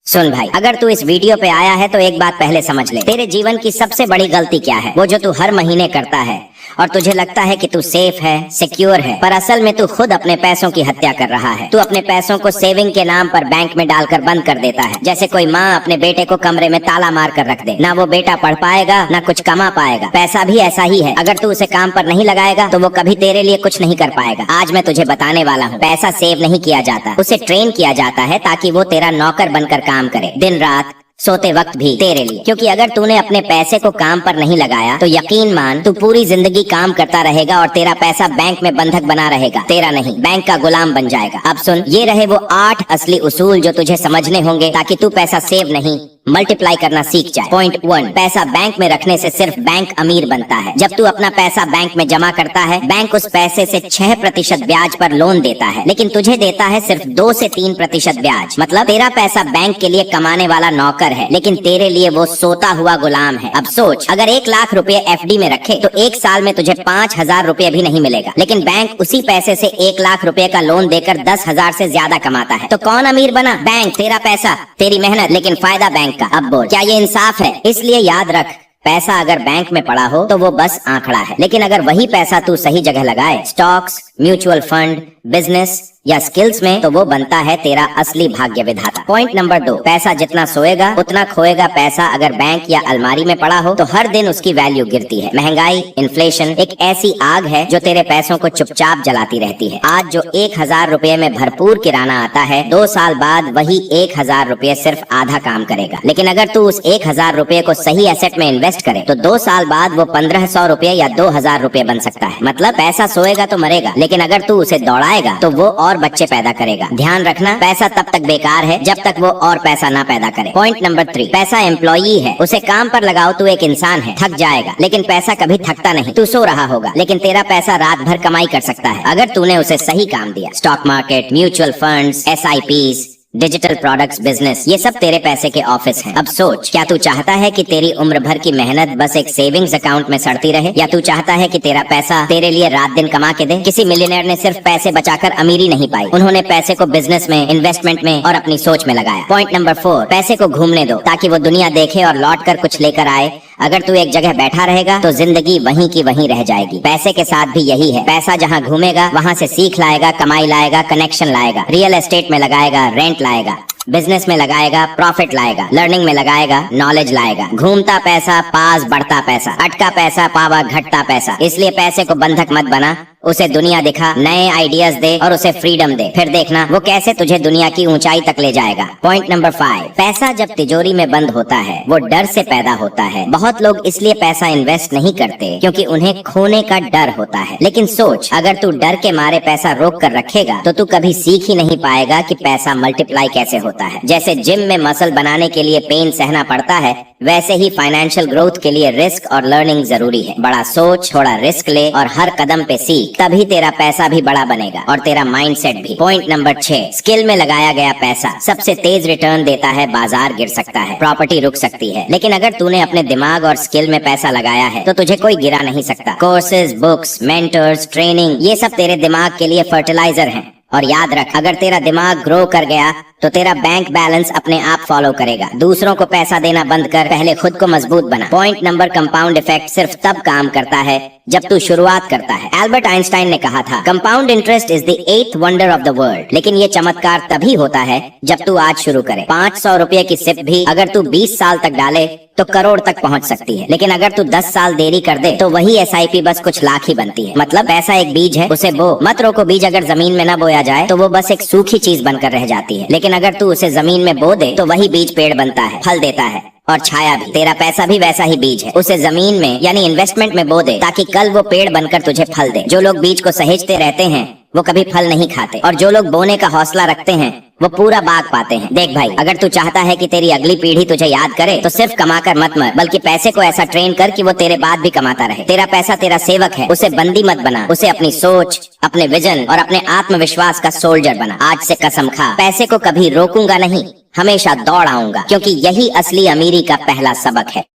सुन भाई, अगर तू इस वीडियो पे आया है तो एक बात पहले समझ ले, तेरे जीवन की सबसे बड़ी गलती क्या है, वो जो तू हर महीने करता है और तुझे लगता है कि तू सेफ है, सिक्योर है, पर असल में तू खुद अपने पैसों की हत्या कर रहा है। तू अपने पैसों को सेविंग के नाम पर बैंक में डालकर बंद कर देता है, जैसे कोई माँ अपने बेटे को कमरे में ताला मार कर रख दे। ना वो बेटा पढ़ पाएगा, ना कुछ कमा पाएगा। पैसा भी ऐसा ही है, अगर तू उसे काम पर नहीं लगाएगा तो वो कभी तेरे लिए कुछ नहीं कर पाएगा। आज मैं तुझे बताने वाला हूँ, पैसा सेव नहीं किया जाता, उसे ट्रेन किया जाता है ताकि वो तेरा नौकर बनकर काम करे, दिन रात सोते वक्त भी तेरे लिए। क्योंकि अगर तूने अपने पैसे को काम पर नहीं लगाया तो यकीन मान तू पूरी जिंदगी काम करता रहेगा और तेरा पैसा बैंक में बंधक बना रहेगा, तेरा नहीं, बैंक का गुलाम बन जाएगा। अब सुन, ये रहे वो 8 असली उसूल जो तुझे समझने होंगे ताकि तू पैसा सेव नहीं मल्टीप्लाई करना सीख जाए। पॉइंट 1, पैसा बैंक में रखने से सिर्फ बैंक अमीर बनता है। जब तू अपना पैसा बैंक में जमा करता है, बैंक उस पैसे से 6% ब्याज पर लोन देता है, लेकिन तुझे देता है सिर्फ 2 से 3% ब्याज। मतलब तेरा पैसा बैंक के लिए कमाने वाला नौकर है, लेकिन तेरे लिए वो सोता हुआ गुलाम है। अब सोच, अगर 1 लाख रुपए FD में रखे तो 1 साल में तुझे 5,000 रुपए भी नहीं मिलेगा, लेकिन बैंक उसी पैसे से 1 लाख रुपए का लोन देकर 10,000 से ज्यादा कमाता है। तो कौन अमीर बना? बैंक। तेरा पैसा, तेरी मेहनत, लेकिन फायदा बैंक का। अब बोल, क्या ये इंसाफ है? इसलिए याद रख, पैसा अगर बैंक में पड़ा हो तो वो बस आंकड़ा है, लेकिन अगर वही पैसा तू सही जगह लगाए, स्टॉक्स, म्यूचुअल फंड, बिजनेस या स्किल्स में, तो वो बनता है तेरा असली भाग्य विधाता। पॉइंट नंबर 2, पैसा जितना सोएगा उतना खोएगा। पैसा अगर बैंक या अलमारी में पड़ा हो तो हर दिन उसकी वैल्यू गिरती है। महंगाई, इन्फ्लेशन एक ऐसी आग है जो तेरे पैसों को चुपचाप जलाती रहती है। आज जो 1,000 रुपए में भरपूर किराना आता है, 2 साल बाद वही 1,000 रुपए सिर्फ आधा काम करेगा। लेकिन अगर तू उस 1,000 रुपए को सही एसेट में इन्वेस्ट करे तो 2 साल बाद वो 1,500 रुपए या 2,000 रुपए बन सकता है। मतलब पैसा सोएगा तो मरेगा, लेकिन अगर तू उसे दौड़ाएगा तो वो और बच्चे पैदा करेगा। ध्यान रखना, पैसा तब तक बेकार है जब तक वो और पैसा ना पैदा करे। पॉइंट नंबर 3, पैसा एम्प्लॉई है, उसे काम पर लगाओ। तू एक इंसान है, थक जाएगा, लेकिन पैसा कभी थकता नहीं। तू सो रहा होगा, लेकिन तेरा पैसा रात भर कमाई कर सकता है अगर तूने उसे सही काम दिया। Stock market, mutual funds, SIPs, digital products, business, ये सब तेरे पैसे के ऑफिस हैं। अब सोच, क्या तू चाहता है कि तेरी उम्र भर की मेहनत बस एक सेविंग्स अकाउंट में सड़ती रहे, या तू चाहता है कि तेरा पैसा तेरे लिए रात दिन कमा के दे? किसी मिलियनेयर ने सिर्फ पैसे बचाकर अमीरी नहीं पाई, उन्होंने पैसे को बिजनेस में, इन्वेस्टमेंट में और अपनी सोच में लगाया। पॉइंट नंबर 4, पैसे को घूमने दो ताकि वो दुनिया देखे और लौट कर कुछ लेकर आए। अगर तू एक जगह बैठा रहेगा तो जिंदगी वहीं की वहीं रह जाएगी। पैसे के साथ भी यही है, पैसा जहाँ घूमेगा वहाँ से सीख लाएगा, कमाई लाएगा, कनेक्शन लाएगा, रियल एस्टेट में लगाएगा, रेंट लाएगा, बिजनेस में लगाएगा, प्रॉफिट लाएगा, लर्निंग में लगाएगा, नॉलेज लाएगा। घूमता पैसा पास बढ़ता पैसा, अटका पैसा पावा घटता पैसा। इसलिए पैसे को बंधक मत बना, उसे दुनिया दिखा, नए आइडियाज दे और उसे फ्रीडम दे, फिर देखना वो कैसे तुझे दुनिया की ऊंचाई तक ले जाएगा। पॉइंट नंबर 5, पैसा जब तिजोरी में बंद होता है वो डर से पैदा होता है। बहुत लोग इसलिए पैसा इन्वेस्ट नहीं करते क्योंकि उन्हें खोने का डर होता है। लेकिन सोच, अगर तू डर के मारे पैसा रोक कर रखेगा तो तू कभी सीख ही नहीं पाएगा कि पैसा मल्टीप्लाई कैसे होता है। जैसे जिम में मसल बनाने के लिए पेन सहना पड़ता है, वैसे ही फाइनेंशियल ग्रोथ के लिए रिस्क और लर्निंग जरूरी है। बड़ा सोच, थोड़ा रिस्क ले और हर कदम पे सीख, तभी तेरा पैसा भी बड़ा बनेगा और तेरा माइंडसेट भी। पॉइंट नंबर 6, स्किल में लगाया गया पैसा सबसे तेज रिटर्न देता है। बाजार गिर सकता है, प्रॉपर्टी रुक सकती है, लेकिन अगर तूने अपने दिमाग और स्किल में पैसा लगाया है तो तुझे कोई गिरा नहीं सकता। कोर्सेज, बुक्स, मेंटर्स, ट्रेनिंग, ये सब तेरे दिमाग के लिए फर्टिलाइजर हैं। और याद रख, अगर तेरा दिमाग ग्रो कर गया तो तेरा बैंक बैलेंस अपने आप फॉलो करेगा। दूसरों को पैसा देना बंद कर, पहले खुद को मजबूत बना। पॉइंट नंबर, कंपाउंड इफेक्ट सिर्फ तब काम करता है जब तू शुरुआत करता है। एल्बर्ट आइंस्टाइन ने कहा था, compound interest is the 8th wonder of the world. लेकिन ये चमत्कार तभी होता है जब तू आज शुरू करे। 500 रुपए की सिप भी अगर तू 20 साल तक डाले तो करोड़ तक पहुंच सकती है, लेकिन अगर तू 10 साल देरी कर दे तो वही SIP बस कुछ लाख ही बनती है। मतलब पैसा एक बीज है, उसे बो मत रोको। बीज अगर जमीन में न बोया जाए तो वो बस एक सूखी चीज बनकर रह जाती है, लेकिन अगर तू उसे जमीन में बो दे तो वही बीज पेड़ बनता है, फल देता है और छाया भी। तेरा पैसा भी वैसा ही बीज है, उसे जमीन में यानी इन्वेस्टमेंट में बो दे ताकि कल वो पेड़ बनकर तुझे फल दे। जो लोग बीज को सहेजते रहते हैं वो कभी फल नहीं खाते, और जो लोग बोने का हौसला रखते हैं वो पूरा बाग पाते हैं। देख भाई, अगर तू चाहता है कि तेरी अगली पीढ़ी तुझे याद करे तो सिर्फ कमाकर मत मर, बल्कि पैसे को ऐसा ट्रेन कर कि वो तेरे बाद भी कमाता रहे। तेरा पैसा तेरा सेवक है, उसे बंदी मत बना, उसे अपनी सोच, अपने विजन और अपने आत्मविश्वास का सोल्जर बना। आज से कसम खा, पैसे को कभी रोकूंगा नहीं, हमेशा दौड़ आऊंगा, क्योंकि यही असली अमीरी का पहला सबक है।